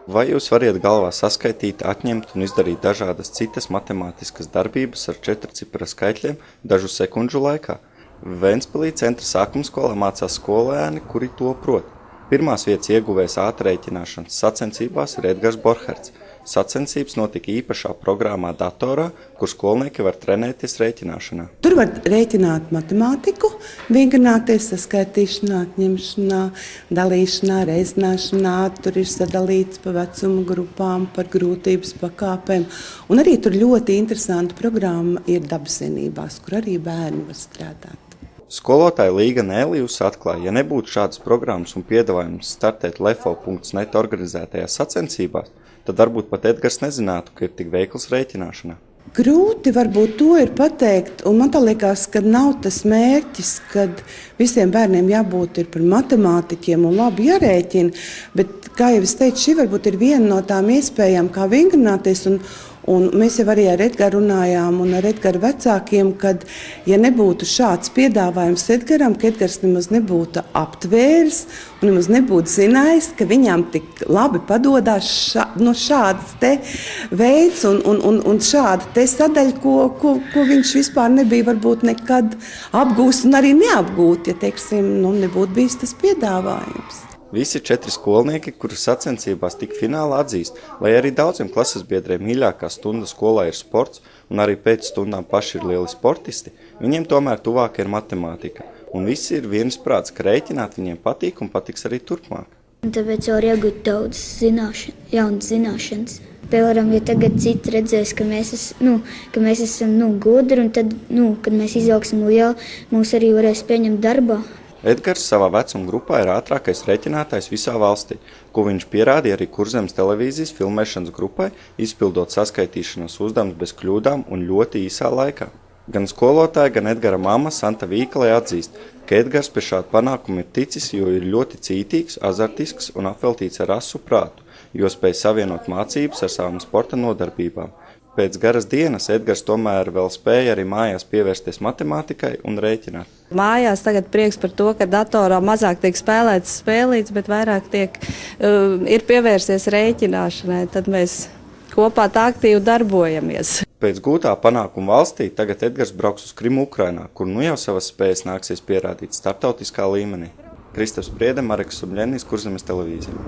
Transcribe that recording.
Vai jūs variet galvā saskaitīt, atņemt un izdarīt dažādas citas matemātiskas darbības ar 4-cipara skaitļiem dažu sekundžu laikā? Ventspilī centra sākuma skolā mācās skolēni, kuri to prot. Pirmās vietas ieguvējs ātrrēķināšanas sacensībās ir Edgars Borherts. Sacensības notika īpašā programmā datorā, kur skolnieki var trenēties rēķināšanā. Tur var rēķināt matemātiku, vingrināties saskaitīšanā, atņemšanā, dalīšanā, reizināšanā. Tur ir sadalīts pa vecumu grupām, par grūtības pakāpēm. Un arī tur ļoti interesanta programma ir dabaszinībās, kur arī bērni var strādāt. Skolotāja Līga Nēlijus atklāja, ja nebūtu šādas programmas un piedāvājums startēt lefo.net organizētajās sacensībās, tad varbūt pat Edgars nezinātu, ka ir tik veikls rēķināšanā. Grūti varbūt to ir pateikt, un man liekas, ka nav tas mērķis, kad visiem bērniem jābūt par matemātiķiem un labi jārēķina, bet, kā jau es teicu, šī varbūt ir viena no tām iespējām, kā vingrināties, un mēs jau arī ar Edgaru runājām un ar Edgaru vecākiem, kad, ja nebūtu šāds piedāvājums Edgaram, ka Edgars nemaz nebūtu aptvērs un nemaz nebūtu zinājis, ka viņam tik labi padodās šāds te veids un šāda te sadaļa, ko viņš vispār nebija varbūt nekad apgūst un arī neapgūt, ja, teiksim, nebūtu bijis tas piedāvājums. Visi 4 skolnieki, kuri sacensībās tik finālā atzīst, lai arī daudziem klases biedriem mīļākā stunda skolā ir sports un arī pēc stundām paši ir lieli sportisti, viņiem tomēr tuvāk ir matemātika. Un visi ir viensprāts, ka rēķināt viņiem patīk un patiks arī turpmāk. Tāpēc var iegūt daudz jaunas zināšanas. Piemēram, ja tagad citi redzēs, ka mēs esam gudri, un tad, kad mēs izaugsim lieli, mūs arī varēs pieņemt darbā. Edgars savā vecuma grupā ir ātrākais rēķinātājs visā valstī, ko viņš pierādīja arī Kurzemes televīzijas filmēšanas grupai, izpildot saskaitīšanas uzdevumus bez kļūdām un ļoti īsā laikā. Gan skolotāja, gan Edgara mamma Santa Vīkalē atzīst, ka Edgars pie šāda panākuma ir ticis, jo ir ļoti cītīgs, azartisks un apveltīts ar asu prātu, jo spēj savienot mācības ar savām sporta nodarbībām. Pēc garas dienas Edgars tomēr vēl spēja arī mājās pievērsties matemātikai un rēķināt. Mājās tagad prieks par to, ka datorā mazāk tiek spēlēts spēlīts, bet vairāk ir pievērsies rēķināšanai. Tad mēs kopā tā aktīvi darbojamies. Pēc gūtā panākuma valstī tagad Edgars brauks uz Krimu Ukrainā, kur jau savas spējas nāksies pierādīt starptautiskā līmenī. Kristaps Priede, Mareks Subļenis, Kurzemes televīzija.